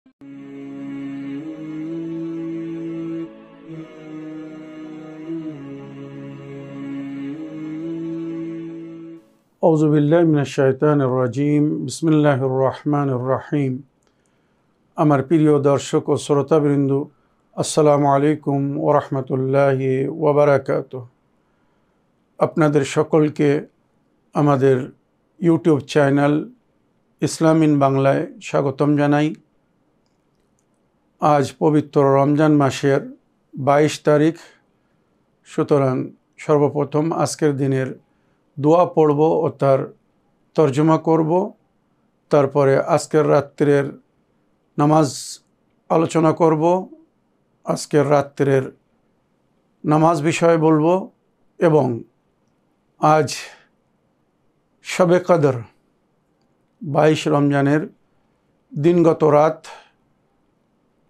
আউযুবিল্লাহি মিনাশ শাইতানির রাজিম। বিসমিল্লাহির রহমানির রহিম। আমার প্রিয় দর্শক ও শ্রোতাবৃন্দ, আসসালামু আলাইকুম ওয়া রাহমাতুল্লাহি ওয়া বারাকাতুহু। আপনাদের সকলকে আমাদের ইউটিউব চ্যানেল ইসলাম ইন বাংলায় স্বাগতম জানাই। আজ পবিত্র রমজান মাসের 22 তারিখ। সুতরাং সর্বপ্রথম আজকের দিনের দোয়া পড়ব ও তার তর্জমা করব। তারপরে আজকের রাত্রের নামাজ আলোচনা করব, আজকের রাত্রের নামাজ বিষয়ে বলবো এবং আজ শবে কদর 22 রমজানের দিনগত রাত,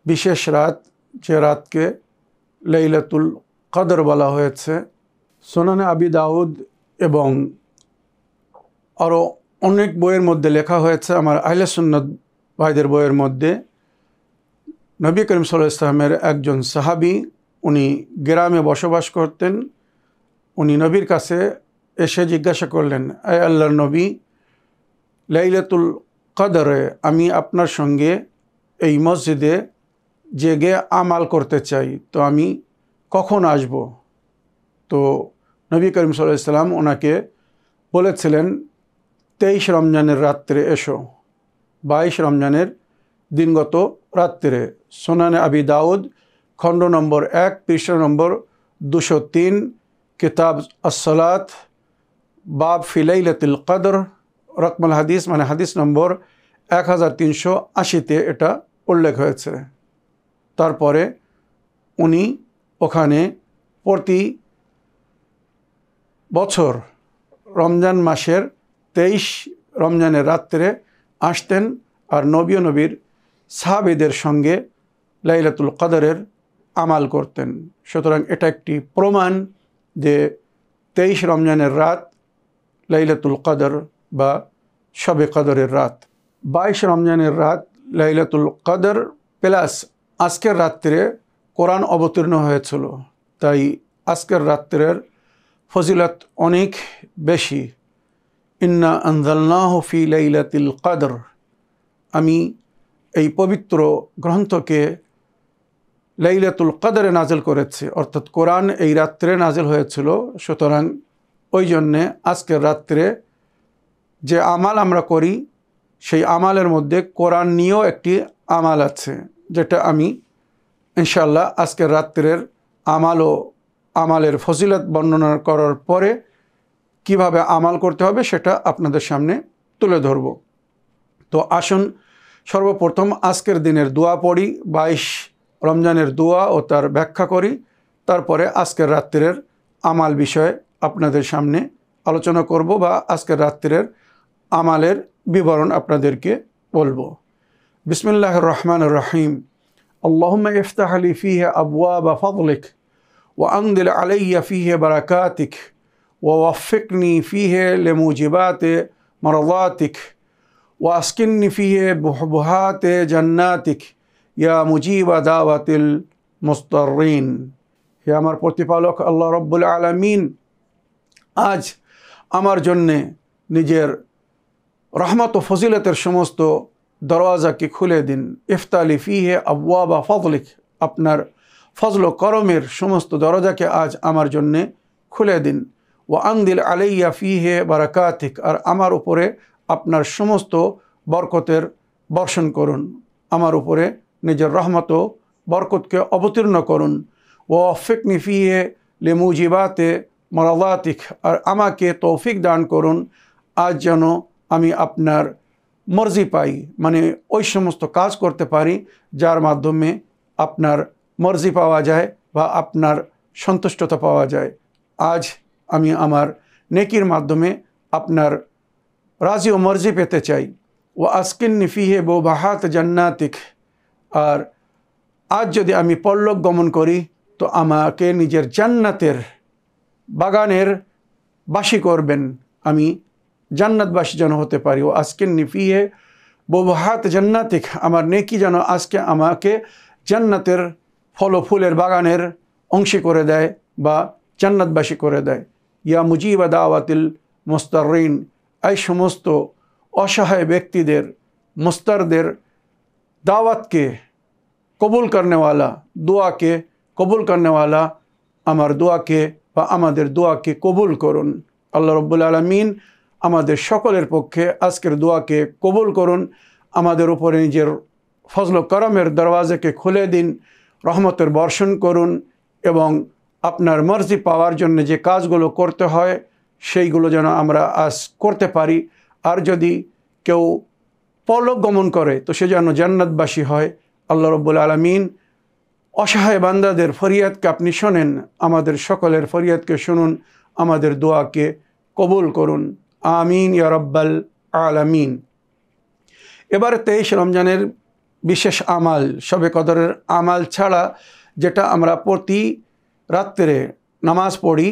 বিশেষ রাত, যে রাতকে লাইলাতুল কদর বলা হয়েছে। সুনানে আবি দাউদ এবং আরও অনেক বইয়ের মধ্যে লেখা হয়েছে, আমার আহলে সুন্নাত ভাইদের বইয়ের মধ্যে, নবী করিম সাল্লাল্লাহু আলাইহি ওয়াসাল্লামের একজন সাহাবী, উনি গ্রামে বসবাস করতেন। উনি নবীর কাছে এসে জিজ্ঞাসা করলেন, আয় আল্লাহর নবী, লাইলাতুল কদরে আমি আপনার সঙ্গে এই মসজিদে জেগে আমাল করতে চাই, তো আমি কখন আসব? তো নবী করিম সাল্লাল্লাহু আলাইহি ওয়াসাল্লাম ওনাকে বলেছিলেন, 23 রমজানের রাত্রে এসো। 22 রমজানের দিনগত রাত্রে। সুনানে আবি দাউদ খণ্ড নম্বর 1 পৃষ্ঠা নম্বর 203, কিতাব আস-সালাত, বাব ফি লাইলাতুল কদর, রকমাল হাদিস মানে হাদিস নম্বর 1380-তে এটা উল্লেখ হয়েছে। তারপরে উনি ওখানে প্রতি বছর রমজান মাসের 23 রমজানের রাত্রে আসতেন আর নবী ও নবীর সাহাবীদের সঙ্গে লাইলাতুল কদরের আমাল করতেন। সুতরাং এটা একটি প্রমাণ যে 23 রমজানের রাত লাইলাতুল কদর বা শবে কদরের রাত। 22 রমজানের রাত লাইলাতুল কদর প্লাস আজকের রাত্রে কোরআন অবতীর্ণ হয়েছিল, তাই আজকের রাত্রের ফজিলত অনেক বেশি। ইন্না আনজালনাহু ফি লাইলাতিল কদর, আমি এই পবিত্র গ্রন্থকে লাইলাতুল কদরে নাজিল করেছি, অর্থাৎ কোরআন এই রাত্রে নাজিল হয়েছিল। সুতরাং ওই জন্যে আজকের রাত্রে যে আমাল আমরা করি, সেই আমালের মধ্যে কোরআন নিয়েও একটি আমাল আছে, যেটা আমি ইনশাআল্লাহ আজকের রাত্রের আমালের ফজিলত বর্ণনা করার পরে কিভাবে আমাল করতে হবে সেটা আপনাদের সামনে তুলে ধরব। তো আসুন সর্বপ্রথম আজকের দিনের দোয়া পড়ি, 22 রমজানের দোয়া ও তার ব্যাখ্যা করি। তারপরে আজকের রাত্রের আমাল বিষয়ে আপনাদের সামনে আলোচনা করব বা আজকের রাত্রের আমালের বিবরণ আপনাদেরকে বলবো। বিসমিল্লাহির রহমানির রহিম। আল্লাহুম্মা ইফতাহ লি ফীহি আবওয়াবা ফাদলিক ওয়া আনজিল আলাইয়া ফীহি বারাকাতিক ওয়া ওয়াফফিকনি ফীহি লিমুজিবাতি মারদাতিক ওয়া আসকিননি ফীহি বুহবুহাতি জান্নাতিক ইয়া মুজিবা দাওয়াতিল মুস্তাররিন। হে আমার প্রতিপালক আল্লাহ রব্বুল আলামিন, আজ আমার জন্যে নিজের রহমত ও ফজিলতের সমস্ত দরওয়াজাকে খুলে দিন। ইফতালি ফিহে আবওয়াবা ফাদলিক, আপনার ফজল ও করমের সমস্ত দরজাকে আজ আমার জন্যে খুলে দিন। ওয়া আনদিল আলাইয়া ফিহে বারাকাতিক, আর আমার উপরে আপনার সমস্ত বরকতের বর্ষণ করুন, আমার উপরে নিজের রহমত ও বরকতকে অবতীর্ণ করুন। ওয়া ওয়াফিকনি ফিহে লিমুজিবাতে মারাদাতিক, আর আমাকে তৌফিক দান করুন আজ যেন আমি আপনার মর্জি পাই, মানে ওই সমস্ত কাজ করতে পারি যার মাধ্যমে আপনার মর্জি পাওয়া যায় বা আপনার সন্তুষ্টতা পাওয়া যায়। আজ আমি আমার নেকির মাধ্যমে আপনার রাজি ও মর্জি পেতে চাই। ও আসকিন্নি ফিহে বুহবুহাতি জান্নাতিক, আর আজ যদি আমি পরলোক গমন করি তো আমাকে নিজের জান্নাতের বাগানের বাসী করবেন, আমি জান্নাতবাসী যেন হতে পারি। ও আসকিন্নি ফিহে ববহাত জান্নাতিক, আমার নেকি যেন আজকে আমাকে জান্নাতের ফল ফুলের বাগানের অংশী করে দেয় বা জান্নাতবাসী করে দেয়। ইয়া মুজিবা দাওয়াতিল মুস্তারিন, এই সমস্ত অসহায় ব্যক্তিদের, মুস্তারদের দাওয়াতকে কবুল করনেওয়ালা, দোয়াকে কবুল করনেওয়ালা, আমার দোয়াকে বা আমাদের দোয়াকে কবুল করুন। আল্লাহ রব্বুল আলামিন আমাদের সকলের পক্ষে আজকের দোয়াকে কবুল করুন। আমাদের উপরে নিজের ফজল করমের দরওয়াজাকে খুলে দিন, রহমতের বর্ষণ করুন এবং আপনার মর্জি পাওয়ার জন্য যে কাজগুলো করতে হয় সেইগুলো যেন আমরা আজ করতে পারি। আর যদি কেউ পরলোক গমন করে তো সে যেন জান্নাতবাসী হয়। আল্লাহ রব্বুল আলামিন অসহায় বান্দাদের ফরিয়াদকে আপনি শোনেন, আমাদের সকলের ফরিয়াদকে শুনুন, আমাদের দোয়াকে কবুল করুন। আমিন ইয়া রাব্বাল আলামিন। এবারে 23 রমজানের বিশেষ আমাল, শবে কদরের আমাল ছাড়া যেটা আমরা প্রতি রাত্রে নামাজ পড়ি,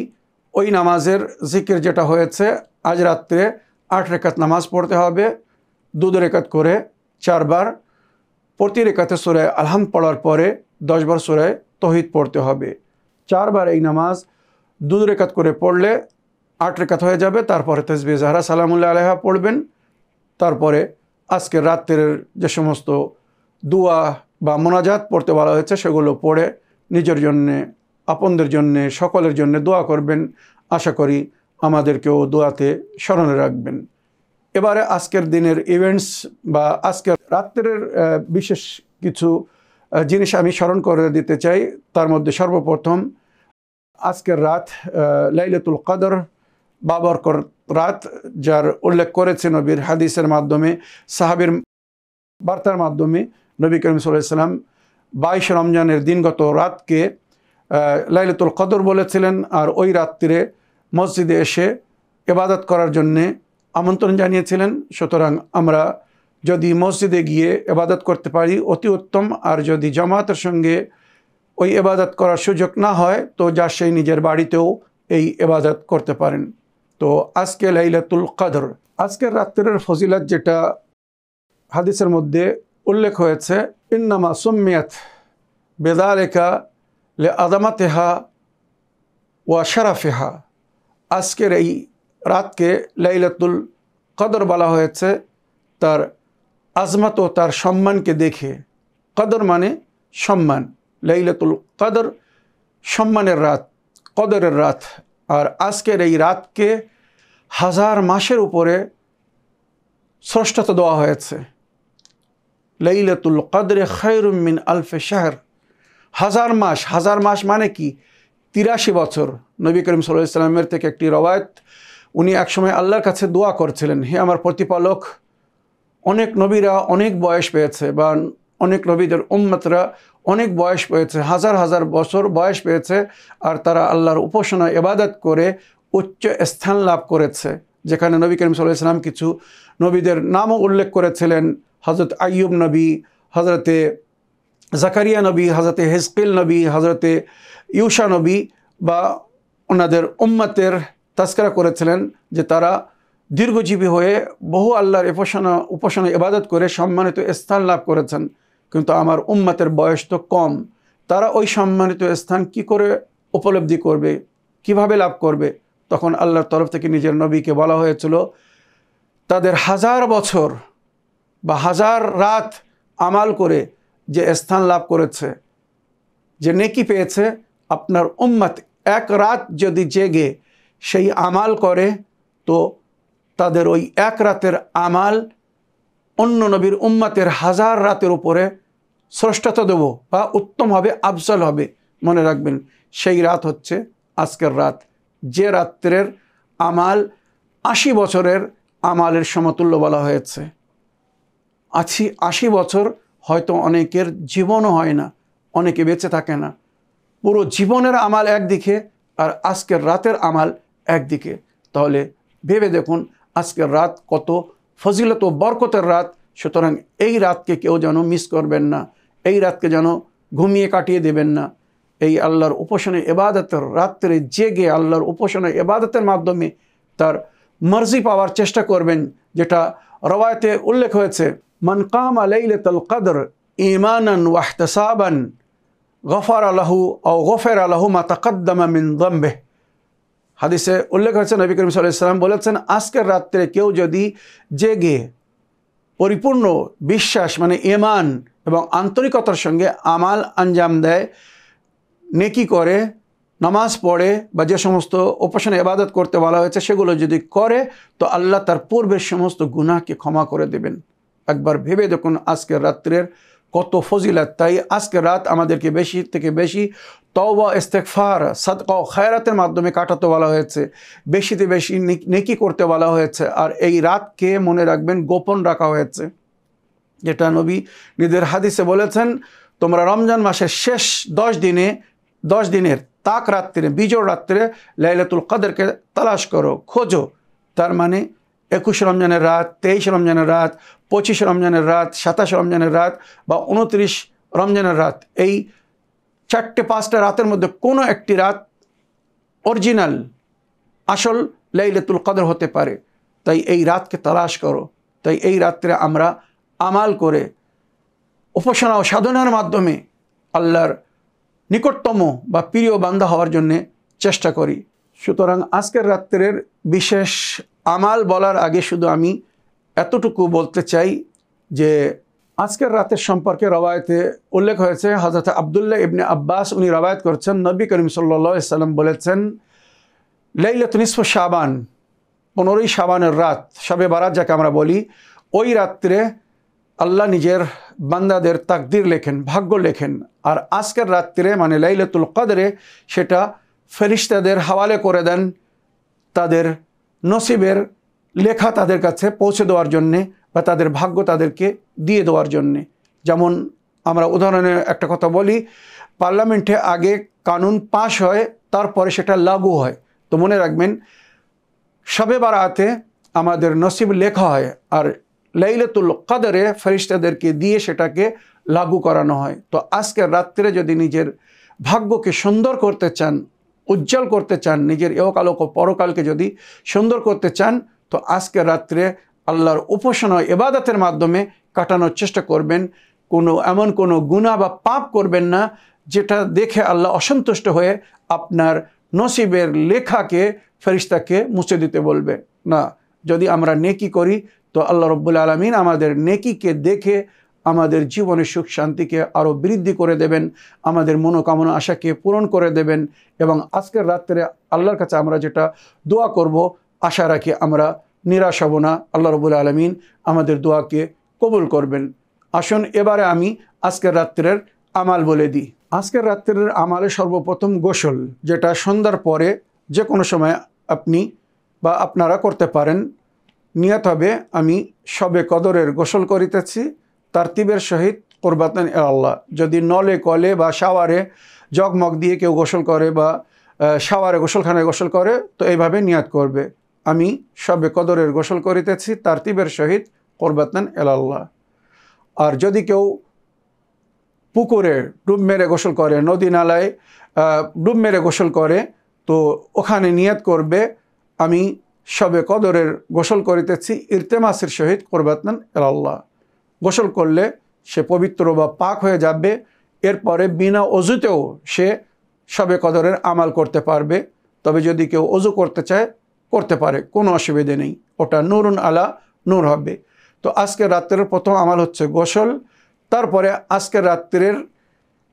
ওই নামাজের জিকির যেটা হয়েছে, আজ রাত্রে 8 রেকাত নামাজ পড়তে হবে, 2 রেকাত করে 4 বার। প্রতি রেকাতে সূরা আলহাম পড়ার পরে 10 বার সূরা তৌহিদ পড়তে হবে। 4 বার এই নামাজ 2 রেকাত করে পড়লে 8 রেকাত হয়ে যাবে। তারপরে তাসবিহ জাহরা সালামুল্লাহ আলাইহা পড়বেন। তারপরে আজকের রাত্রের যে সমস্ত দোয়া বা মোনাজাত পড়তে বলা হয়েছে সেগুলো পড়ে নিজের জন্যে, আপনদের জন্যে, সকলের জন্য দোয়া করবেন। আশা করি আমাদেরকেও দোয়াতে স্মরণে রাখবেন। এবারে আজকের দিনের ইভেন্টস বা আজকের রাত্রের বিশেষ কিছু জিনিস আমি স্মরণ করে দিতে চাই। তার মধ্যে সর্বপ্রথম আজকের রাত লাইলাতুল কদর, বাবরকর রাত, যার উল্লেখ করেছে নবীর হাদিসের মাধ্যমে, সাহাবীর বার্তার মাধ্যমে। নবী করিম সাল্লাল্লাহু আলাইহি ওয়াসাল্লাম 22 রমজানের দিনগত রাতকে লাইলাতুল কদর বলেছিলেন। আর ওই রাত্রে মসজিদে এসে ইবাদত করার জন্যে আমন্ত্রণ জানিয়েছিলেন। সুতরাং আমরা যদি মসজিদে গিয়ে ইবাদত করতে পারি অতি উত্তম, আর যদি জামাতের সঙ্গে ওই ইবাদত করার সুযোগ না হয় তো যা সেই নিজের বাড়িতেও এই ইবাদত করতে পারেন। তো আজকে লাইলাতুল কদর, আজকের রাত্রের ফজিলত যেটা হাদিসের মধ্যে উল্লেখ হয়েছে, ইন্নামা সুম্মিয়াত বিযালিকা লিআযামাতিহা ওয়া শারাফিহা, আজকের এই রাতকে লাইলাতুল কদর বলা হয়েছে তার আজমত ও তার সম্মানকে দেখে। কদর মানে সম্মান, লাইলাতুল কদর সম্মানের রাত, কদরের রাত। আর আজকের এই রাতকে 1000 মাসের উপরে শ্রেষ্ঠতা দেওয়া হয়েছে। লাইলাতুল কদরে খায়রুম মিন আলফি শাহর, 1000 মাস। 1000 মাস মানে কি? 83 বছর। নবী করিম সাল্লাল্লাহু আলাইহি ওয়াসাল্লামের থেকে একটি রওয়ায়াত, উনি একসময় আল্লাহর কাছে দোয়া করছিলেন, হে আমার প্রতিপালক, অনেক নবীরা অনেক বয়স পেয়েছে বা অনেক নবীদের উম্মতরা অনেক বয়স পেয়েছে, 1000 1000 বছর বয়স পেয়েছে, আর তারা আল্লাহর উপাসনা ইবাদত করে উচ্চ স্থান লাভ করেছে। যেখানে নবী করিম সাল্লাল্লাহু আলাইহি ওয়াসাল্লাম কিছু নবীদের নামও উল্লেখ করেছিলেন, হযরত আইয়ুব নবী, হযরতে জাকারিয়া নবী, হযরতে হিজকিল নবী, হযরতে ইউসা নবী, বা ওনাদের উম্মতের তাজকিরা করেছিলেন যে তারা দীর্ঘজীবী হয়ে বহু আল্লাহর উপাসনা ইবাদত করে সম্মানিত স্থান লাভ করেছেন। কিন্তু আমার উম্মতের বয়স তো কম, তারা ওই সম্মানিত স্থান কি করে উপলব্ধি করবে, কিভাবে লাভ করবে? তখন আল্লাহর তরফ থেকে নিজের নবীকে বলা হয়েছিল, তাদের 1000 বছর বা 1000 রাত আমাল করে যে স্থান লাভ করেছে, যে নেকি পেয়েছে, আপনার উম্মত এক রাত যদি জেগে সেই আমাল করে তো তাদের ওই এক রাতের আমাল অন্য নবীর উম্মতের 1000 রাতের উপরে শ্রেষ্ঠতা দেব বা উত্তম হবে, আফজল হবে। মনে রাখবেন, সেই রাত হচ্ছে আজকের রাত, যে রাত্রের আমাল 80 বছরের আমালের সমতুল্য বলা হয়েছে। 80 বছর হয়তো অনেকের জীবনও হয় না, অনেকে বেঁচে থাকে না। পুরো জীবনের আমাল একদিকে আর আজকের রাতের আমাল একদিকে। তাহলে ভেবে দেখুন আজকের রাত কত ফজিলত ও বরকতের রাত। সুতরাং এই রাতকে কেউ যেন মিস করবেন না, এই রাতকে যেন ঘুমিয়ে কাটিয়ে দেবেন না। এই আল্লাহর উপাসনা ইবাদতের রাত্রে জেগে আল্লাহর উপাসনা ইবাদতের মাধ্যমে তার মর্জি পাওয়ার চেষ্টা করবেন। যেটা রওয়ায়াতে উল্লেখ হয়েছে, মান কামা লাইলাতুল কদর ঈমানান ওয়া ইহতিসাবান গফারা লাহু আও গফিরা লাহু মা তাকদ্দামা মিন যামবিহি। হাদিসে উল্লেখ হয়েছে, নবী করিম সাল্লাল্লাহু আলাইহি ওয়াসাল্লাম বলেছেন, আজকের রাত্রে কেউ যদি জেগে পরিপূর্ণ বিশ্বাস মানে ঈমান এবং আন্তরিকতার সঙ্গে আমাল আঞ্জাম দেয়, নেকি করে, নামাজ পড়ে বা যে সমস্ত উপাসনা ইবাদত করতে বলা হয়েছে সেগুলো যদি করে, তো আল্লাহ তার পূর্বের সমস্ত গুনাহকে ক্ষমা করে দেবেন। একবার ভেবে দেখুন আজকের রাত্রের কত ফজিলত। তাই আজকের রাত আমাদেরকে বেশি থেকে বেশি তওবা, ইস্তেগফার, সাদকা ও খায়রাতের মাধ্যমে কাটাতে বলা হয়েছে, বেশিতে বেশি নেকি করতে বলা হয়েছে। আর এই রাতকে মনে রাখবেন গোপন রাখা হয়েছে, যেটা নবী নিজের হাদিসে বলেছেন, তোমরা রমজান মাসের শেষ 10 দিনের তাক রাত্রে, বিজোড় রাত্রে লাইলাতুল কদরকে তালাশ করো, খোঁজো। তার মানে 21 রমজানের রাত, 23 রমজানের রাত, 25 রমজানের রাত, 27 রমজানের রাত বা 29 রমজানের রাত, এই 4-5টা রাতের মধ্যে কোনো একটি রাত অরিজিনাল আসল লাইলাতুল কদর হতে পারে। তাই এই রাতকে তালাশ করো। তাই এই রাত্রে আমরা আমাল করে উপাসনা ও সাধনার মাধ্যমে আল্লাহর নিকটতম বা প্রিয় বান্দা হওয়ার জন্যে চেষ্টা করি। সুতরাং আজকের রাত্রের বিশেষ আমাল বলার আগে শুধু আমি এতটুকু বলতে চাই যে আজকের রাতের সম্পর্কে রওয়ায়েতে উল্লেখ হয়েছে, হযরত আব্দুল্লাহ ইবনে আব্বাস উনি রওয়ায়াত করছেন, নবী করিম সাল্লাল্লাহু আলাইহি ওয়াসাল্লাম বলেছেন, লাইলাতুন নিসফু শাবান, 15ই শাবানের রাত, শবে বারাত যাকে আমরা বলি, ওই রাত্রে আল্লাহ নিজের বান্দাদের তাকদির লেখেন, ভাগ্য লেখেন। আর আজকের রাত্রে মানে লাইলাতুল কদরে সেটা ফেরেশতাদের হাওয়ালে করে দেন, তাদের নসিবের লেখা তাদের কাছে পৌঁছে দেওয়ার জন্যে বা তাদের ভাগ্য তাদেরকে দিয়ে দেওয়ার জন্যে। যেমন আমরা উদাহরণে একটা কথা বলি, পার্লামেন্টে আগে কানুন পাশ হয়, তারপরে সেটা লাগু হয়। তো মনে রাখবেন, শবে বারাতে আমাদের নসিব লেখা হয়, আর লাইলাতুল কদরে ফেরেশতাদেরকে দিয়ে সেটাকে লাগু করানো হয়। তো আজকের রাত্রে যদি নিজের ভাগ্যকে সুন্দর করতে চান, উজ্জ্বল করতে চান, নিজের ইহকাল ও পরকালকে যদি সুন্দর করতে চান, তো আজকের রাত্রে আল্লাহর উপাসনা ইবাদতের মাধ্যমে কাটানোর চেষ্টা করবেন। এমন কোনো গুনাহ বা পাপ করবেন না যেটা দেখে আল্লাহ অসন্তুষ্ট হয়ে আপনার নসিবের লেখাকে ফেরেশতাকে মুছে দিতে বলবে না। যদি আমরা নেকি করি, তো আল্লাহ রব্বুল আলামিন আমাদের নেকিকে দেখে আমাদের জীবনের সুখ শান্তিকে আরও বৃদ্ধি করে দেবেন, আমাদের মনোকামনা আশাকে পূরণ করে দেবেন। এবং আজকের রাত্রে আল্লাহর কাছে আমরা যেটা দোয়া করব, আশা রাখি আমরা নিরাশ হব না, আল্লাহ রব্বুল আলামিন আমাদের দোয়াকে কবুল করবেন। আসুন এবারে আমি আজকের রাত্রের আমাল বলে দিই। আজকের রাত্রের আমালে সর্বপ্রথম গোসল, যেটা সন্ধ্যার পরে যে কোনো সময় আপনি বা আপনারা করতে পারেন। নিয়ত হবে, আমি শবে কদরের গোসল করিতেছি, তারতিবের সহিত কুরবাতান ইলাল্লাহ। যদি নলে, কলে বা শাওয়ারে জগমগ দিয়ে কেউ গোসল করে বা শাওয়ারে গোসলখানায় গোসল করে, তো এইভাবে নিয়ত করবে, আমি শবে কদরের গোসল করিতেছি তারতিবের সহিত কুরবাতান ইলাল্লাহ। আর যদি কেউ পুকুরে ডুব মেরে গোসল করে, নদী নালায় ডুব মেরে গোসল করে, তো ওখানে নিয়ত করবে, আমি শবে কদরের গোসল করিতেছি ইলতেমাসের সহিত কুরবাতান ইলাল্লাহ। গোসল করলে সে পবিত্র বা পাক হয়ে যাবে। এরপরে বিনা অজুতেও সে শবে কদরের আমাল করতে পারবে। তবে যদি কেউ অজু করতে চায় করতে পারে, কোনো অসুবিধে নেই, ওটা নূরুন আলা নূর হবে। তো আজকের রাত্রের প্রথম আমাল হচ্ছে গোসল। তারপরে আজকের রাত্রের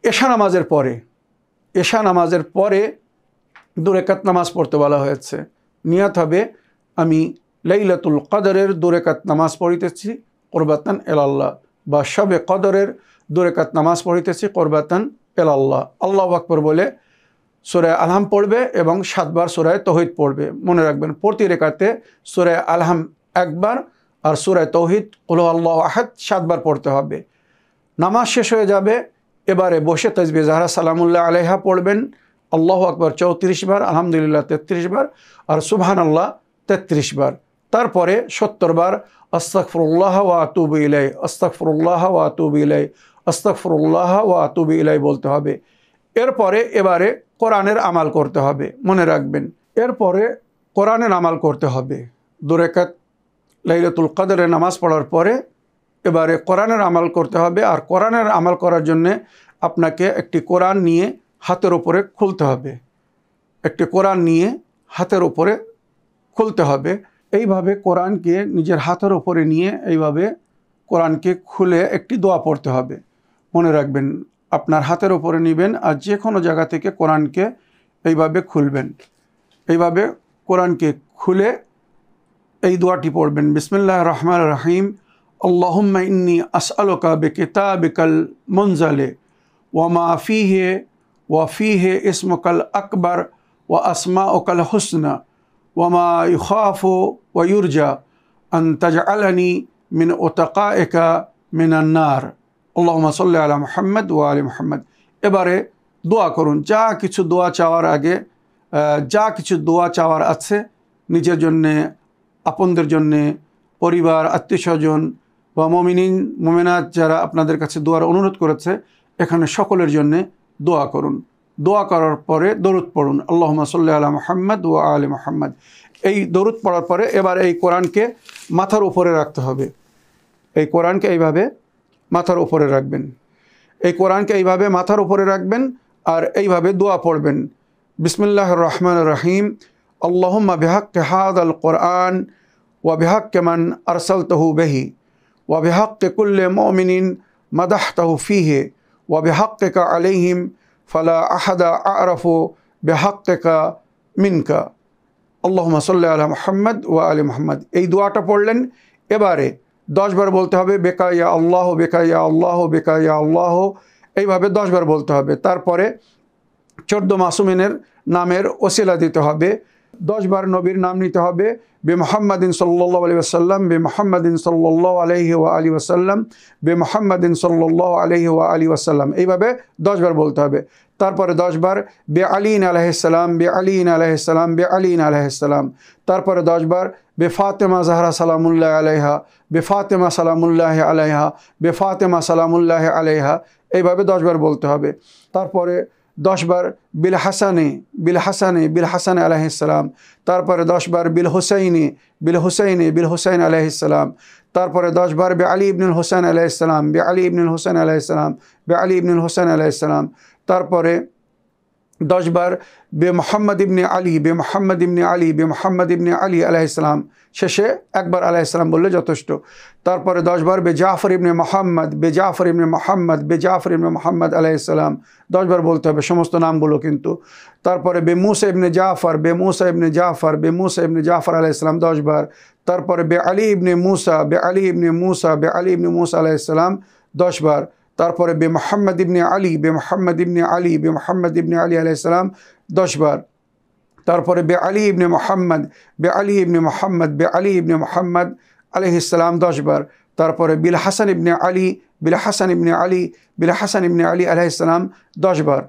এশা নামাজের পরে 2 রাকাত নামাজ পড়তে বলা হয়েছে। নিয়ত হবে, আমি লাইলাতুল কদরের 2 রাকাত নামাজ পড়িতেছি কুরবাতান ইলাল্লাহ, বা শবে কদরের 2 রাকাত নামাজ পড়িতেছি কুরবাতান ইলাল্লাহ। আল্লাহু আকবার বলে সূরা আলহাম পড়বে এবং 7 বার সূরা তাওহীদ পড়বে। মনে রাখবেন, প্রতি রাকাতে সূরা আলহাম 1 বার আর সূরা তাওহীদ কুল আল্লাহু আহাদ 7 বার পড়তে হবে। নামাজ শেষ হয়ে যাবে, এবারে বসে তাসবিহ জাহরা সালামুল্লাহ আলাইহা পড়বেন, আল্লাহু আকবার 34 বার, আলহামদুলিল্লাহ 33 বার আর সুবহানাল্লাহ 33 বার। তারপরে 70 বার আস্তাগফিরুল্লাহ ওয়া আতুবু ইলাইহি, আস্তাগফিরুল্লাহ ওয়া আতুবু ইলাইহি, আস্তাগফিরুল্লাহ ওয়া আতুবু ইলাইহি বলতে হবে। এরপরে এবারে কোরআনের আমাল করতে হবে। মনে রাখবেন, এরপরে কোরআনের আমাল করতে হবে। 2 রাকাত লাইলাতুল কদরের নামাজ পড়ার পরে এবারে কোরআনের আমল করতে হবে। আর কোরআনের আমল করার জন্যে আপনাকে একটি কোরআন নিয়ে হাতের উপরে খুলতে হবে, একটি কোরআন নিয়ে হাতের উপরে খুলতে হবে। এইভাবে কোরআনকে নিজের হাতের উপরে নিয়ে এইভাবে কোরআনকে খুলে একটি দোয়া পড়তে হবে। মনে রাখবেন, আপনার হাতের উপরে নেবেন আর যে কোনো জায়গা থেকে কোরআনকে এইভাবে খুলবেন। এইভাবে কোরআনকে খুলে এই দোয়াটি পড়বেন, বিসমিল্লাহির রহমানির রহিম, আল্লাহুম্মা ইন্নী আসআলুকা বিকিতাবিকাল মুনজালে ওয়া মা ফীহি ইসমুকাল আকবার ওয়া আসমাউকাল হুসনা ওয়া মা ইখাফু ওয়া ইউরজা আন তাজআলানি মিন উতাকাইকা মিনান নার। আল্লাহুম্মা সাল্লি আলা মুহাম্মদ ওয়া আলি মুহাম্মদ। এবারে দোয়া করুন। যা কিছু দোয়া চাওয়ার আগে যা কিছু দোয়া চাওয়ার আছে, নিজের জন্যে, আপনদের জন্যে, পরিবার, আত্মীয়স্বজন বা মুমিনাত যারা আপনাদের কাছে দোয়ার অনুরোধ করেছে, এখানে সকলের জন্যে দোয়া করুন। দোয়া করার পরে দরুদ পড়ুন, আল্লাহুম্মা সাল্লি আলা মুহাম্মদ ওয়া আলি মুহাম্মদ। এই দরুদ পড়ার পরে এবার এই কোরআনকে মাথার উপরে রাখতে হবে। এই কোরআনকে এইভাবে মাথার উপরে রাখবেন। এই কোরআনকে এইভাবে মাথার উপরে রাখবেন আর এইভাবে দোয়া পড়বেন, বিসমিল্লাহির রহমানির রহিম, আল্লাহুম্মা বিহাক্কি হাযাল কোরআন ওয়া বিহাক্কি মান আরসালতাহু বিহি ওয়া বিহাক্কি কুল্লি মুমিনিন মাদাহতাহু ফীহি ওয়া বিহাক্কিকা আলাইহিম ফালা আহাদা আ'রাফু বিহাক্কিকা মিনকা। আল্লাহুম্মা সাল্লি আলা মুহাম্মদ ওয়া আলি মুহাম্মদ। এই দোয়াটা পড়লেন। এবারে 10 বার বলতে হবে, বেকা ইয়া আল্লাহ, বেকা ইয়া আল্লাহ, বেকা ইয়া আল্লাহ। এইভাবে 10 বার বলতে হবে। তারপরে 14 মাসুমিনের নামের ওসিলা দিতে হবে। 10 বার নবীর নাম নিতে হবে, বে মুহাম্মাদিন সাল্লাল্লাহু আলাইহি ওয়াসাল্লাম, বে মুহাম্মাদিন সাল্লাল্লাহু আলাইহি ওয়া আলিহি ওয়াসাল্লাম, বে মুহাম্মাদিন সাল্লাল্লাহু আলাইহি ওয়া আলিহি ওয়াসাল্লাম। এইভাবে 10 বার বলতে হবে। তারপরে 10 বার বে আলীন আলাইহিস সালাম, বে আলীন আলাইহিস সালাম, বে আলীন আলাইহিস সালাম। তারপরে 10 বার বে ফাতেমা জাহরা সালামুল্লাহ আলাইহা, বে ফাতেমা সালামুল্লাহ আলাইহা, বে ফাতেমা সালামুল্লাহ আলাইহা। এইভাবে 10 বার বলতে হবে। তারপরে 10 বার বিল হাসানে, বিল হাসানে, বিল হাসান আলাইহিস সালাম। তারপরে 10 বার বিল হুসাইনি, বিল হুসাইনি, বিল হুসাইন আলাইহিস সালাম। তারপরে 10 বার বে আলী ইবনুল হুসাইন আলাইহিস সালাম, বে আলী ইবনুল হুসাইন আলাইহিস সালাম, বে আলী ইবনুল হুসাইন আলাইহিস সালাম। তারপরে 10 বার বে মুহাম্মদ ইবনে আলী, বে মুহাম্মদ ইবনে আলী, বে মুহাম্মদ ইবনে আলী আলাইহিস সালাম। শেষে একবার আলাইহিস সালাম বললে যথেষ্ট। তারপরে 10 বার বে জাফর ইবনে মুহাম্মদ, বে জাফর ইবনে মুহাম্মদ, বে জাফর ইবনে মুহাম্মদ আলাইহিস সালাম। 10 বার বলতে হবে সমস্ত নামগুলো কিন্তু। তারপরে বে মুসা ইবনে জাফর, বে মুসা ইবনে জাফর, বে মুসা ইবনে জাফর আলাইহিস সালাম 10 বার। তারপরে বে আলী ইবনে মুসা, বে আলী ইবনে মুসা, বে আলী ইবনে মুসা আলাইহিস সালাম 10 বার। তারপরে বে মুহাম্মদ ইবনে আলী, বে মুহাম্মদ ইবনে আলী, বে মুহাম্মদ ইবনে আলী আলাইহিস সালাম 10 বার। তারপরে বে আলী ইবনে মুহাম্মদ, বে আলী ইবনে মুহাম্মদ, বে আলী ইবনে মুহাম্মদ আলাইহিস সালাম 10 বার। তারপরে বিল হাসান ইবনে আলী, বিল হাসান ইবনে আলী, বিল হাসান ইবনে আলী আলাইহিস সালাম 10 বার।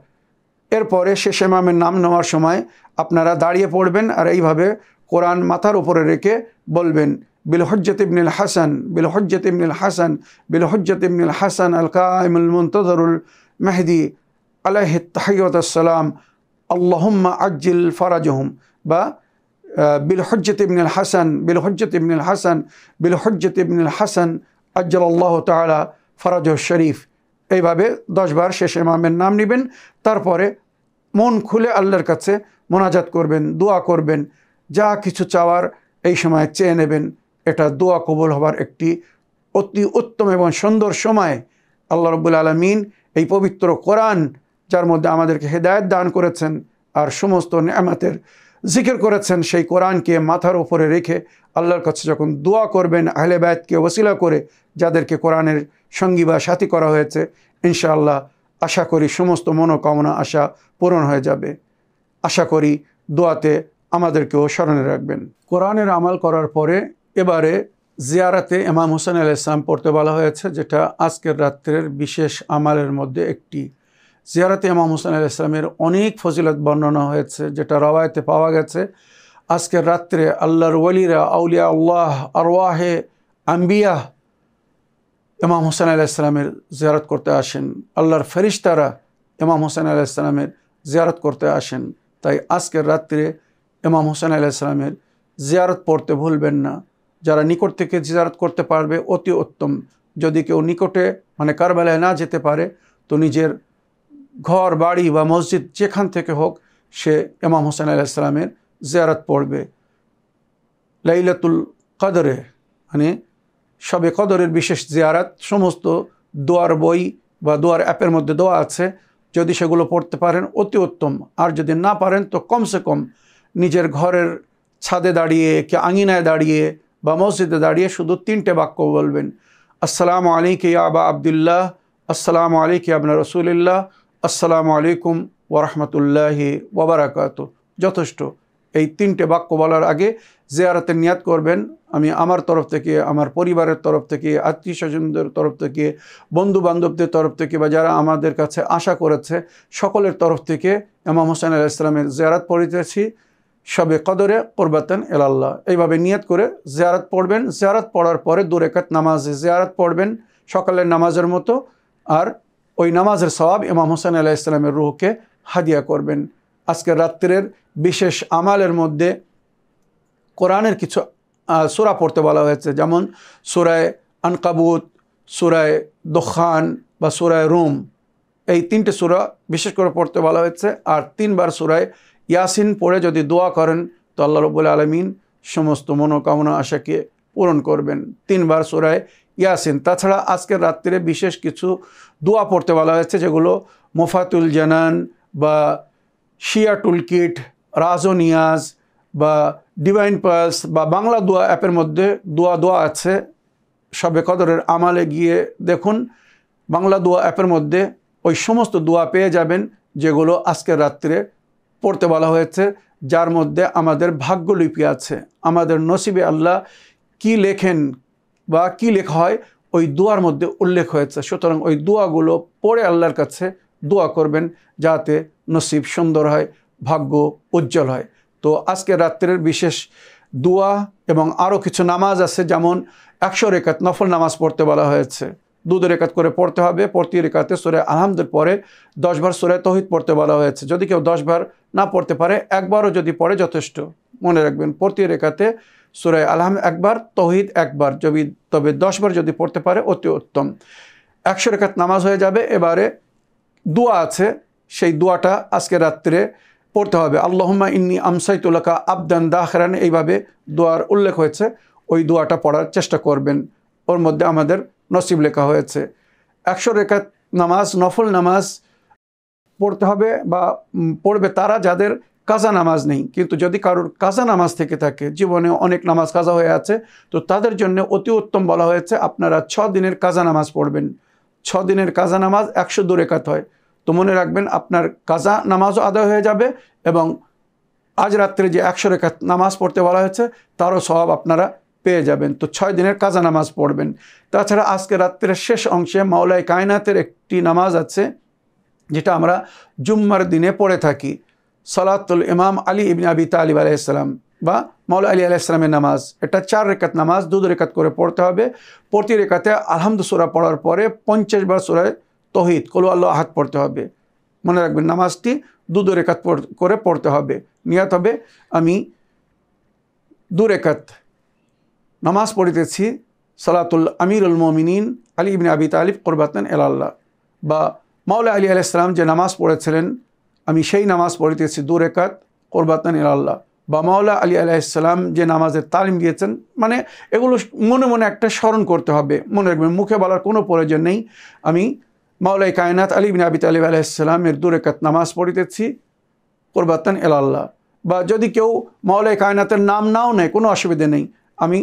এরপরে শেষ ইমামের নাম নেওয়ার সময় আপনারা দাঁড়িয়ে পড়বেন আর এইভাবে কোরআন মাথার উপরে রেখে বলবেন, বিল হুজ্জত ইবনুল হাসান, বিল হুজ্জত ইবনুল হাসান, বিল হুজ্জত ইবনুল হাসান আল কাইমুল মুনতাযিরুল মাহদি আলাইহি তাহিয়াতুস সালাম আল্লাহুম্মা আজ্জিল ফারাজহুম, বা বিল হুজ্জত ইবনুল হাসান, বিল হুজ্জত ইবনুল হাসান, বিল হুজ্জত ইবনুল হাসান আজ্জালাল্লাহু তাআলা ফারাজুশ শরীফ। এইভাবে 10 বার শেষ ইমামের নাম নেবেন। তারপরে মন খুলে আল্লাহর কাছে মোনাজাত করবেন, দোয়া করবেন। যা কিছু চাওয়ার এই সময় চেয়ে নেবেন। এটা দোয়া কবুল হবার একটি অতি উত্তম এবং সুন্দর সময়। আল্লাহ রাব্বুল আলামিন এই পবিত্র কোরআন, যার মধ্যে আমাদেরকে হেদায়েত দান করেছেন আর সমস্ত নেয়ামতের জিকির করেছেন, সেই কোরআনকে মাথার উপরে রেখে আল্লাহর কাছে যখন দোয়া করবেন, আহলে বায়তকে ওসিলা করে যাদেরকে কোরআনের সঙ্গী বা সাথী করা হয়েছে, ইনশাআল্লাহ আশা করি সমস্ত মনোকামনা আশা পূরণ হয়ে যাবে। আশা করি দোয়াতে আমাদেরকেও স্মরণে রাখবেন। কোরআনের আমল করার পরে এবারে জিয়ারাতে ইমাম হুসাইন আলাইহিস সালাম পড়তে বলা হয়েছে, যেটা আজকের রাত্রের বিশেষ আমলের মধ্যে একটি। জিয়ারাতে ইমাম হুসাইন আলাইহিস সালামের অনেক ফজিলত বর্ণনা হয়েছে, যেটা রওয়ায়েতে পাওয়া গেছে। আজকের রাত্রে আল্লাহর ওয়ালিরা, আউলিয়া আল্লাহ, আরওয়াহে আম্বিয়া ইমাম হুসাইন আলাইহিস সালামের জিয়ারত করতে আসেন। আল্লাহর ফেরেশতারা ইমাম হুসাইন আলাইহিস সালামের জিয়ারত করতে আসেন। তাই আজকের রাত্রে ইমাম হুসাইন আলাইহিস সালামের জিয়ারত পড়তে ভুলবেন না। যারা নিকট থেকে জিয়ারত করতে পারবে অতি উত্তম, যদি কেউ নিকটে মানে কারবালায় না যেতে পারে তো নিজের ঘর বাড়ি বা মসজিদ যেখান থেকে হোক সে ইমাম হোসেন আলাইহিস সালামের জিয়ারত পড়বে। লাইলাতুল কদরে মানে শবে কদরের বিশেষ জিয়ারত, সমস্ত দোয়ার বই বা দোয়ার অ্যাপের মধ্যে দোয়া আছে, যদি সেগুলো পড়তে পারেন অতি উত্তম। আর যদি না পারেন তো কমসে কম নিজের ঘরের ছাদে দাঁড়িয়ে কি আঙিনায় দাঁড়িয়ে বা মসজিদে দাঁড়িয়ে শুধু 3টে বাক্য বলবেন, আসসালামু আলাইকা ইয়া আবা আবদুল্লাহ, আসসালামু আলাইকা ইয়া ইবনা রাসূলিল্লাহ, আসসালামু আলাইকুম ওয়া রাহমাতুল্লাহি ওয়া বারাকাতুহু। যথেষ্ট। এই 3টে বাক্য বলার আগে জিয়ারতের নিয়াত করবেন, আমি আমার তরফ থেকে, আমার পরিবারের তরফ থেকে, আত্মীয় স্বজনদের তরফ থেকে, বন্ধু বান্ধবদের তরফ থেকে বা যারা আমাদের কাছে আশা করেছে সকলের তরফ থেকে ইমাম হোসেন আলাইহিস সালামের জিয়ারত পড়িতেছি শবে কদরে কুরবাতান ইলাল্লাহ। এইভাবে নিয়ত করে জিয়ারত পড়বেন। জিয়ারত পড়ার পরে 2 রাকাত নামাজে জিয়ারত পড়বেন সকালের নামাজের মতো, আর ওই নামাজের সওয়াব ইমাম হোসেন আলাইহিস সালামের রূহকে হাদিয়া করবেন। আজকের রাত্রের বিশেষ আমালের মধ্যে কোরআনের কিছু সূরা পড়তে বলা হয়েছে, যেমন সূরায়ে আনকাবুত, সূরায়ে দুখান বা সূরায়ে রুম। এই 3টে সূরা বিশেষ করে পড়তে বলা হয়েছে। আর 3বার সূরায়ে ইয়াসিন পড়ে যদি দোয়া করেন তো আল্লাহ রাব্বুল আলামিন সমস্ত মনোকামনা আশাকে পূরণ করবেন। 3বার সূরায়ে ইয়াসিন। তাছাড়া আজকের রাত্রে বিশেষ কিছু দোয়া পড়তে বলা হয়েছে, যেগুলো মুফাতুল জানান বা শিয়াটুল কিট, রাজো নিয়াজ বা ডিভাইন পালস বা বাংলা দোয়া অ্যাপের মধ্যে দোয়া আছে। শবে কদরের আমালে গিয়ে দেখুন, বাংলা দোয়া অ্যাপের মধ্যে ওই সমস্ত দোয়া পেয়ে যাবেন যেগুলো আজকের রাত্রে পড়তে বলা হয়েছে, যার মধ্যে আমাদের ভাগ্যলিপি আছে, আমাদের নসিবে আল্লাহ কি লেখেন বা কি লেখা হয় ওই দোয়ার মধ্যে উল্লেখ হয়েছে। সুতরাং ওই দোয়াগুলো পড়ে আল্লাহর কাছে দোয়া করবেন যাতে নসিব সুন্দর হয়, ভাগ্য উজ্জ্বল হয়। তো আজকে রাত্রের বিশেষ দোয়া এবং আরও কিছু নামাজ আছে, যেমন 100 রাকাত নফল নামাজ পড়তে বলা হয়েছে। 2 রাকাত করে পড়তে হবে। প্রতি রাকাতে সূরা আলহামদের পরে 10 বার সূরা তাওহীদ পড়তে বলা হয়েছে। যদি কেউ 10 বার না পড়তে পারে, একবারও যদি পড়ে যথেষ্ট। মনে রাখবেন, প্রতি রাকাতে সূরা আলহাম একবার, তাওহীদ একবার, তবে 10 বার যদি পড়তে পারে অতি উত্তম। 100 রাকাত নামাজ হয়ে যাবে। এবারে দোয়া আছে, সেই দোয়াটা আজকে রাত্রে পড়তে হবে। আল্লাহুম্মা ইন্নী আমসাইতু লাকা আবদান দাখিরান, এইভাবে দোয়ার উল্লেখ হয়েছে। ওই দোয়াটা পড়ার চেষ্টা করবেন, ওর মধ্যে আমাদের নসিব লেখা হয়েছে। 100 রাকাত নামাজ নফল নামাজ পড়তে হবে বা পড়বে তারা যাদের কাজা নামাজ নেই। কিন্তু যদি কারোর কাজা নামাজ থেকে থাকে, জীবনে অনেক নামাজ কাজা হয়ে আছে, তো তাদের জন্য অতি উত্তম বলা হয়েছে আপনারা 6 দিনের কাজা নামাজ পড়বেন। 6 দিনের কাজা নামাজ 102 রাকাত হয়। তো মনে রাখবেন, আপনার কাজা নামাজও আদায় হয়ে যাবে এবং আজ রাত্রে যে 100 রাকাত নামাজ পড়তে বলা হয়েছে তারও সওয়াব আপনারা পেয়ে যাবেন। তো 6 দিনের কাজা নামাজ পড়বেন। তাছাড়া আজকে রাত্রের শেষ অংশে মাওলাই কায়নাতের একটি নামাজ আছে, যেটা আমরা জুম্মার দিনে পড়ে থাকি, সালাতুল ইমাম আলী ইবনে আবি তালিব আলাইহিস সালাম বা মাওলা আলী আলাইহিস সালামের নামাজ। এটা 4 রাকাত নামাজ, 2 রাকাত করে পড়তে হবে। প্রতি রাকাতে আলহামদু সূরা পড়ার পরে 50 বার সূরা তাওহীদ কুল আল্লাহু আহাদ পড়তে হবে। মনে রাখবেন, নামাজটি 2 রাকাত করে পড়তে হবে। নিয়ত হবে আমি 2 রাকাত নামাজ পড়িতেছি সালাতুল আমিরুল মুমিনিন আলী ইবনে আবি তালিব কুরবাতান ইলাল্লাহ, বা মাওলা আলী আলাইহিস সালাম যে নামাজ পড়েছিলেন আমি সেই নামাজ পড়িতেছি 2 রাকাত কুরবাতান ইলাল্লাহ, বা মাওলা আলী আলাইহিস সালাম যে নামাজের তালিম দিয়েছেন। মানে এগুলো মনে মনে একটা স্মরণ করতে হবে। মনে রাখবেন, মুখে বলার কোনো প্রয়োজন নেই। আমি মাওলাই কায়নাত আলী ইবনে আবি তালিব আলাইহিস সালামের 2 রাকাত নামাজ পড়িতেছি কুরবাতান ইলাল্লাহ। বা যদি কেউ মাওলাই কায়নাতের নাম নাও নেয়, কোনো অসুবিধা নেই, আমি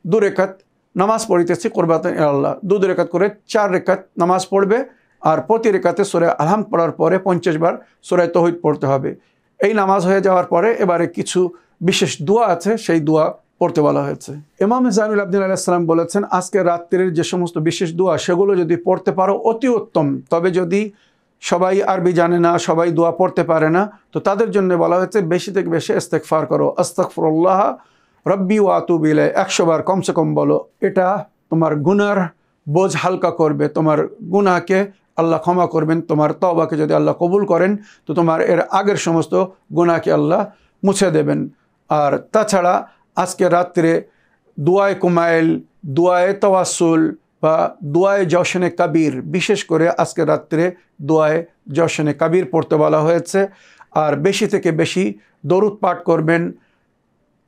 2 রাকাত নামাজ পড়িতেছি কুরবাতান ইলাল্লাহ। 2 রাকাত করে 4 রাকাত নামাজ পড়বে। আর প্রতি রাকাতে সূরা আলহাম পড়ার পরে 50 বার সূরা তাওহীদ পড়তে হবে। এই নামাজ হয়ে যাওয়ার পরে এবারে কিছু বিশেষ দোয়া আছে, সেই দোয়া পড়তে বলা হয়েছে। ইমাম জাইনুল আবদিন আলাইহিস সালাম বলেছেন, আজকে রাত্রির যে সমস্ত বিশেষ দোয়া সেগুলো যদি পড়তে পারো অতি উত্তম। তবে যদি সবাই আরবি জানে না, সবাই দোয়া পড়তে পারে না, তো তাদের জন্য বলা হয়েছে বেশি থেকে বেশি ইস্তেগফার করো। আস্তাগফিরুল্লাহ রব্বি ওয়া আতুবু ইলাইহি 100 বার কমসে কম বলো। এটা তোমার গুনার বোঝ হালকা করবে, তোমার গুনাহকে আল্লাহ ক্ষমা করবেন। তোমার তওবাকে যদি আল্লাহ কবুল করেন তো তোমার এর আগের সমস্ত গুনাহকে আল্লাহ মুছে দেবেন। আর তাছাড়া আজকে রাত্রে দুআয়ে কুমাইল, দুআয়ে তাওয়াসসুল বা দোয়ায়ে জশনে কাবির, বিশেষ করে আজকে রাত্রে দোয়ায়ে জশনে কাবির পড়তে বলা হয়েছে। আর বেশি থেকে বেশি দরুদ পাঠ করবেন।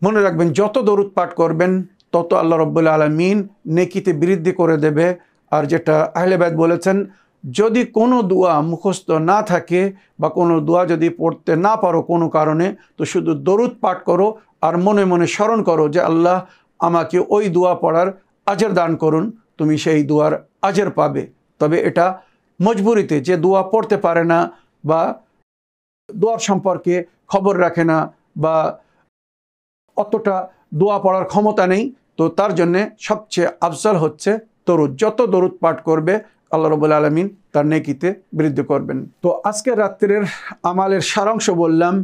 মনে রাখবেন, যত দরুদ পাঠ করবেন তত আল্লাহ রব্বুল আলামিন নেকিতে বৃদ্ধি করে দেবে। আর যেটা আহলে বাইত বলেছেন, যদি কোনো দোয়া মুখস্থ না থাকে বা কোনো দোয়া যদি পড়তে না পারো কোনো কারণে, তো শুধু দরুদ পাঠ করো আর মনে মনে স্মরণ করো যে আল্লাহ আমাকে ওই দোয়া পড়ার আজর দান করুন। তুমি সেই দোয়ার আজর পাবে। তবে এটা মজবুরিতে, যে দোয়া পড়তে পারে না বা দোয়ার সম্পর্কে খবর রাখে না বা অতটা দোয়া পড়ার ক্ষমতা নেই, তো তার জন্যে সবচেয়ে আফজল হচ্ছে দরুদ। যত দরুদ পাঠ করবে আল্লাহ রাব্বুল আলামিন তার নেকিতে বৃদ্ধি করবেন। তো আজকে রাত্রের আমালের সারাংশ বললাম।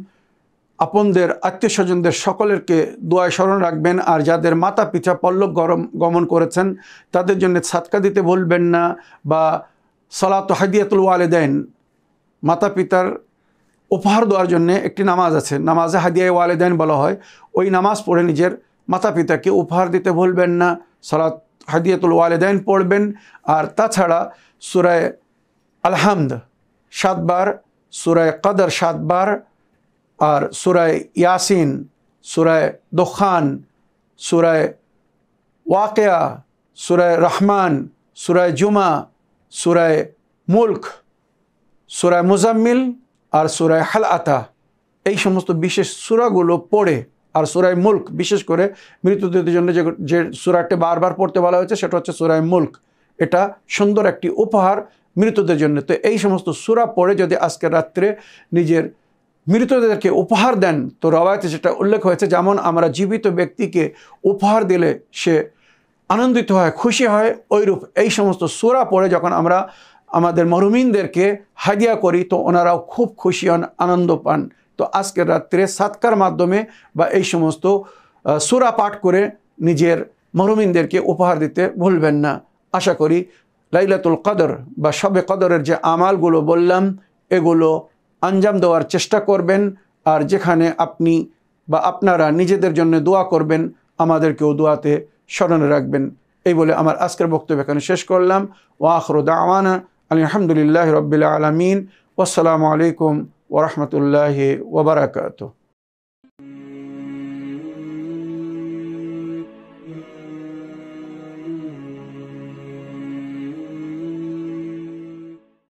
আপনদের, আত্মীয় স্বজনদের সকলেরকে দোয়ায় স্মরণ রাখবেন। আর যাদের মাতা পিতা পরলোক গমন করেছেন তাদের জন্য সাদকা দিতে ভুলবেন না। বা সালাত হাদিয়াতুল ওয়ালিদাইন, মাতা পিতার উপহার দেওয়ার জন্য একটি নামাজ আছে, নামাজে হাদিয়া ওয়ালিদাইন বলা হয়। ওই নামাজ পড়ে নিজের মাতা পিতাকে উপহার দিতে ভুলবেন না। সালাত হাদিয়াতুল ওয়ালিদাইন পড়বেন। আর তাছাড়া সূরায়ে আল-হামদ 7 বার, সূরায়ে কদর 7 বার, আর সূরায়ে ইয়াসিন, সূরায়ে দুখান, সূরায়ে ওয়াকিয়া, সূরায়ে রহমান, সূরায়ে জুমা, সূরায়ে মুলক, সূরায়ে মুজাম্মিল আর সূরায়ে হালআতা, এই সমস্ত বিশেষ সূরাগুলো পড়ে, আর সূরায়ে মুলক বিশেষ করে মৃতদের জন্য যে সূরাটি বারবার পড়তে বলা হয়েছে সেটা হচ্ছে সূরায়ে মুলক। এটা সুন্দর একটি উপহার মৃতদের জন্য। তো এই সমস্ত সূরা পড়ে যদি আজকে রাত্রে নিজের মৃতদেরকে উপহার দেন, তো রওয়ায়াতে যেটা উল্লেখ হয়েছে, যেমন আমরা জীবিত ব্যক্তিকে উপহার দিলে সে আনন্দিত হয়, খুশি হয়, ওইরূপ এই সমস্ত সূরা পড়ে যখন আমরা আমাদের মরহুমিনদেরকে হাদিয়া করি তো ওনারাও খুব খুশি হন, আনন্দ পান। তো আজকের রাত্রে সাদকার মাধ্যমে বা এই সমস্ত সূরা পাঠ করে নিজের মরহুমিনদেরকে উপহার দিতে ভুলবেন না। আশা করি লাইলাতুল কদর বা শবে কদরের যে আমালগুলো বললাম এগুলো আঞ্জাম দেওয়ার চেষ্টা করবেন। আর যেখানে আপনি বা আপনারা নিজেদের জন্য দোয়া করবেন, আমাদেরকেও দোয়াতে স্মরণে রাখবেন। এই বলে আমার আজকের বক্তব্য এখানে শেষ করলাম। ওয়া আখিরু দাওয়ানা আলহামদুলিল্লাহি রাব্বিল আলামিন। ওয়াসসালামু আলাইকুম ওয়া রাহমাতুল্লাহি ওয়া বারাকাতুহু।